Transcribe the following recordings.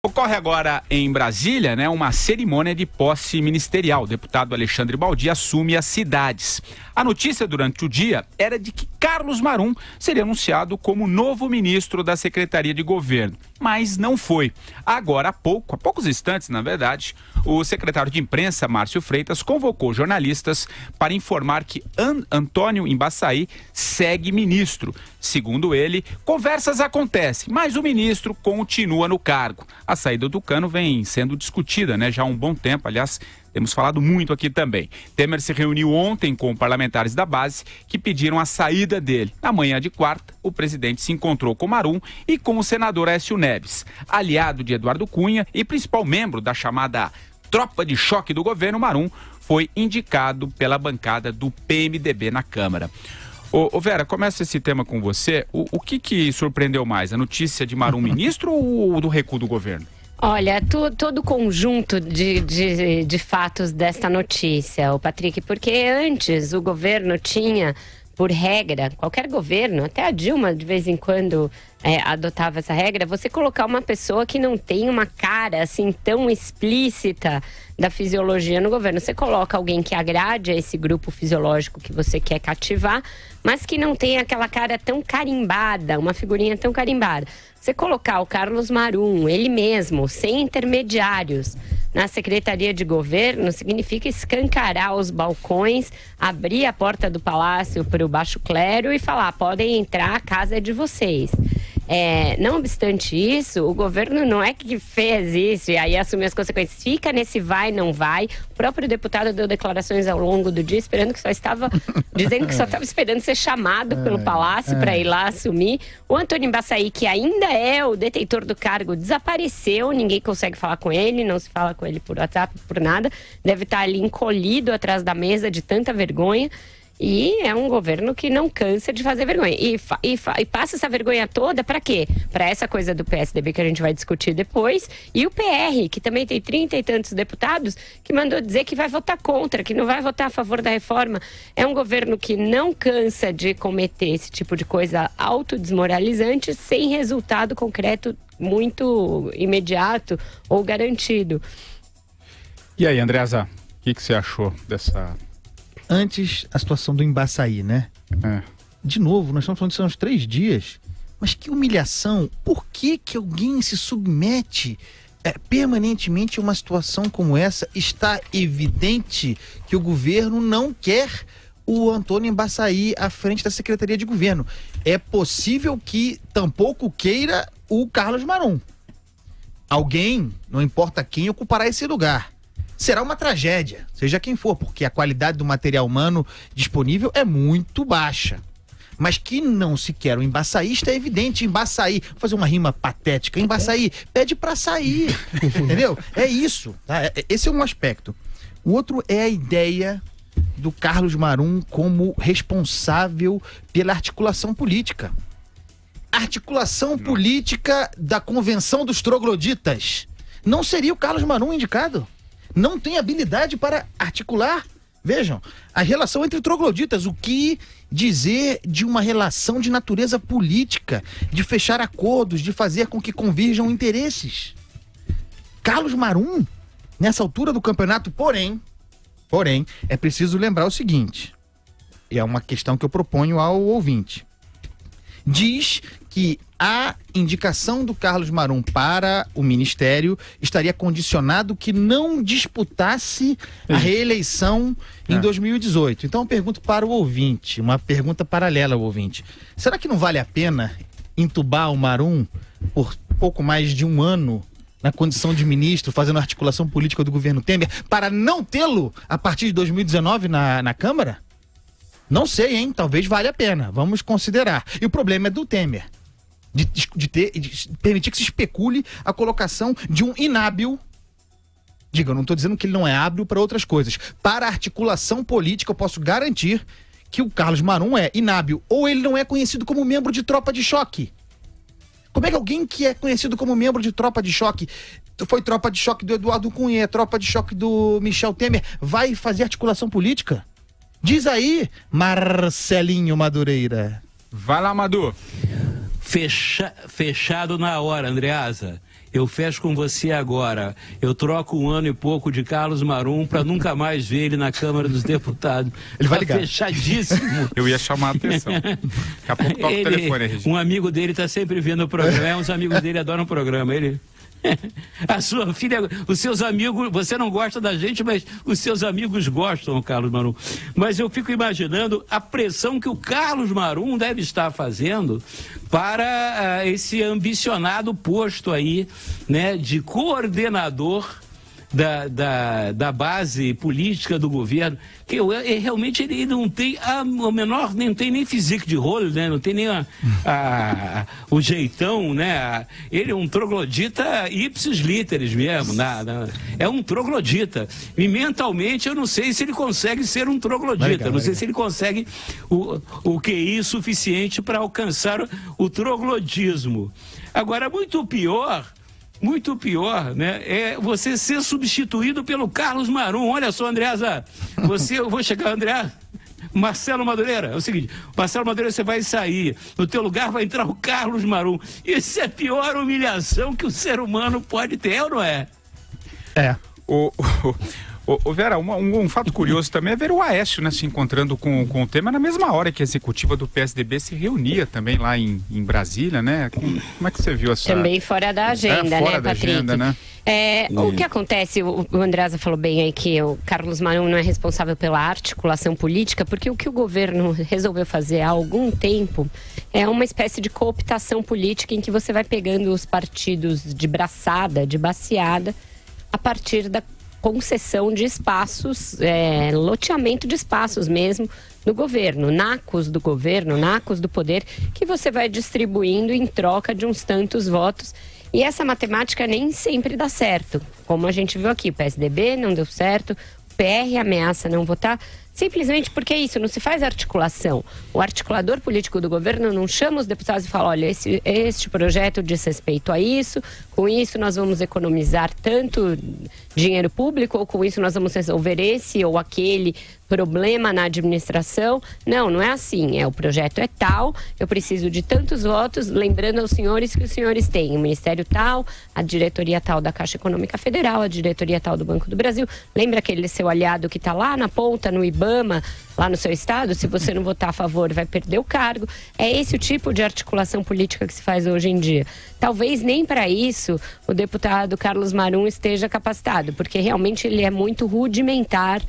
Ocorre agora em Brasília, uma cerimônia de posse ministerial. O deputado Alexandre Baldi assume as cidades. A notícia durante o dia era de que Carlos Marum seria anunciado como novo ministro da Secretaria de Governo, mas não foi. Agora, há poucos instantes, na verdade, o secretário de imprensa, Márcio Freitas, convocou jornalistas para informar que Antônio Embaçaí segue ministro. Segundo ele, conversas acontecem, mas o ministro continua no cargo. A saída do Tucano vem sendo discutida, já há um bom tempo. Aliás, temos falado muito aqui também. Temer se reuniu ontem com parlamentares da base que pediram a saída dele. Na manhã de quarta, o presidente se encontrou com Marum e com o senador Aécio Neves, aliado de Eduardo Cunha e principal membro da chamada tropa de choque do governo. Marum foi indicado pela bancada do PMDB na Câmara. Ô Vera, começa esse tema com você. O que surpreendeu mais? A notícia de Marum ministro ou do recuo do governo? Olha, todo o conjunto de fatos desta notícia, o Patrick, porque antes o governo tinha, por regra, qualquer governo, até a Dilma de vez em quando adotava essa regra, você colocar uma pessoa que não tem uma cara assim tão explícita da fisiologia no governo. Você coloca alguém que agrade a esse grupo fisiológico que você quer cativar, mas que não tem aquela cara tão carimbada, uma figurinha tão carimbada. Você colocar o Carlos Marum, ele mesmo, sem intermediários, na Secretaria de Governo, significa escancarar os balcões, abrir a porta do palácio para o baixo clero e falar: podem entrar, a casa é de vocês. Não obstante isso, o governo não é que fez isso e aí assumiu as consequências. Fica nesse vai, não vai. O próprio deputado deu declarações ao longo do dia dizendo que só estava esperando ser chamado pelo palácio para ir lá assumir. O Antônio Embaçaí, que ainda é o detentor do cargo, desapareceu. Ninguém consegue falar com ele, não se fala com ele por WhatsApp, por nada. Deve estar ali encolhido atrás da mesa de tanta vergonha. E é um governo que não cansa de fazer vergonha. E passa essa vergonha toda para quê? Para essa coisa do PSDB que a gente vai discutir depois. E o PR, que também tem 30 e tantos deputados, que mandou dizer que vai votar contra, que não vai votar a favor da reforma. É um governo que não cansa de cometer esse tipo de coisa autodesmoralizante sem resultado concreto muito imediato ou garantido. E aí, Andreasa, o que você achou dessa... Antes, a situação do Embaçaí, De novo, nós estamos falando disso há uns 3 dias. Mas que humilhação! Por que alguém se submete permanentemente a uma situação como essa? Está evidente que o governo não quer o Antônio Embaçaí à frente da Secretaria de Governo. É possível que tampouco queira o Carlos Marum. Alguém, não importa quem, ocupará esse lugar. Será uma tragédia, seja quem for, porque a qualidade do material humano disponível é muito baixa. Mas que não se quer o Embaçaí está evidente. Embaçaí, vou fazer uma rima patética, Embaçaí pede pra sair, entendeu? É isso, tá? Esse é um aspecto. O outro é a ideia do Carlos Marum como responsável pela articulação política. Articulação política da Convenção dos Trogloditas. Não seria o Carlos Marum indicado? Não tem habilidade para articular. Vejam, a relação entre trogloditas, o que dizer de uma relação de natureza política, de fechar acordos, de fazer com que convirjam interesses. Carlos Marum, nessa altura do campeonato, porém, é preciso lembrar o seguinte, e é uma questão que eu proponho ao ouvinte. Diz que a indicação do Carlos Marum para o ministério estaria condicionado que não disputasse a reeleição em 2018. Então eu pergunto para o ouvinte, uma pergunta paralela ao ouvinte. Será que não vale a pena entubar o Marum por pouco mais de 1 ano na condição de ministro, fazendo articulação política do governo Temer, para não tê-lo a partir de 2019 na Câmara? Não sei, hein? Talvez valha a pena. Vamos considerar. E o problema é do Temer. De permitir que se especule a colocação de um inábil. Diga, eu não estou dizendo que ele não é hábil para outras coisas. Para a articulação política, eu posso garantir que o Carlos Marum é inábil. Ou ele não é conhecido como membro de tropa de choque. Como é que alguém que é conhecido como membro de tropa de choque, foi tropa de choque do Eduardo Cunha, tropa de choque do Michel Temer, vai fazer articulação política? Diz aí, Marcelinho Madureira. Vai lá, Madu. Fechado na hora, Andreasa. eu fecho com você agora, eu troco 1 ano e pouco de Carlos Marum para nunca mais ver ele na Câmara dos Deputados. Ele vai ligar. Fechadíssimo. Eu ia chamar a atenção. Daqui a pouco toca o telefone, Regina. Um amigo dele está sempre vendo o programa, uns amigos dele adoram o programa, ele... A sua filha, os seus amigos, você não gosta da gente, mas os seus amigos gostam, Carlos Marum. Mas eu fico imaginando a pressão que o Carlos Marum deve estar fazendo para esse ambicionado posto aí, né, de coordenador da base política do governo, que realmente ele não tem o menor, não tem nem physique de rolo, né? Não tem nem o jeitão, né? Ele é um troglodita ipsis literis mesmo, é um troglodita. E mentalmente eu não sei se ele consegue ser um troglodita, não sei se ele consegue o QI suficiente para alcançar o troglodismo. Agora, muito pior, né, é você ser substituído pelo Carlos Marum. Olha só, Andreasa, eu vou chegar, André, Marcelo Madureira, é o seguinte, Marcelo Madureira, você vai sair, no teu lugar vai entrar o Carlos Marum. Isso é a pior humilhação que o ser humano pode ter, ou não é? É. Vera, um fato curioso também é ver o Aécio, né, se encontrando com o Temer na mesma hora que a executiva do PSDB se reunia também lá em Brasília, né? Como é que você viu essa... Também fora da agenda, fora né, da Patrick? agenda, né? O que acontece, o Andreasa falou bem aí que o Carlos Marum não é responsável pela articulação política, porque o que o governo resolveu fazer há algum tempo é uma espécie de cooptação política em que você vai pegando os partidos de braçada, de baseada, a partir da concessão de espaços, loteamento de espaços mesmo do governo, nacos do governo, nacos do poder, que você vai distribuindo em troca de uns tantos votos. E essa matemática nem sempre dá certo. Como a gente viu aqui, o PSDB não deu certo, o PR ameaça não votar, simplesmente porque é isso, não se faz articulação. O articulador político do governo não chama os deputados e fala, olha, este projeto diz respeito a isso, com isso nós vamos economizar tanto dinheiro público, ou com isso nós vamos resolver esse ou aquele problema na administração. Não é assim. O projeto é tal, eu preciso de tantos votos, lembrando aos senhores que os senhores têm o Ministério tal, a diretoria tal da Caixa Econômica Federal, a diretoria tal do Banco do Brasil. Lembra aquele seu aliado que está lá na ponta, no IBAMA, lá no seu estado? Se você não votar a favor, vai perder o cargo. É esse o tipo de articulação política que se faz hoje em dia. Talvez nem para isso o deputado Carlos Marum esteja capacitado, porque realmente ele é muito rudimentar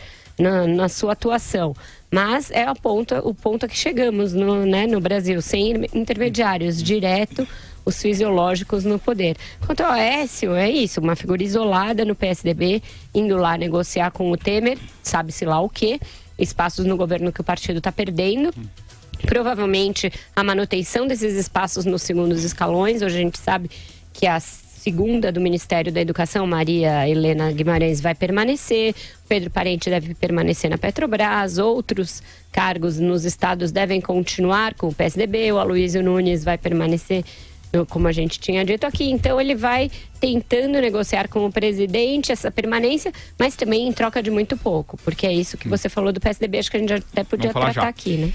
na sua atuação. Mas é o ponto a que chegamos no Brasil, sem intermediários, direto os fisiológicos no poder. Quanto ao Aécio, é isso, uma figura isolada no PSDB, indo lá negociar com o Temer, sabe-se lá o quê, espaços no governo que o partido está perdendo. Provavelmente a manutenção desses espaços nos segundos escalões. Hoje a gente sabe que a segunda do Ministério da Educação, Maria Helena Guimarães, vai permanecer, Pedro Parente deve permanecer na Petrobras, outros cargos nos estados devem continuar com o PSDB, o Aloysio Nunes vai permanecer, como a gente tinha dito aqui. Então ele vai tentando negociar com o presidente essa permanência, mas também em troca de muito pouco, porque é isso que você falou do PSDB, acho que a gente até podia tratar aqui, né?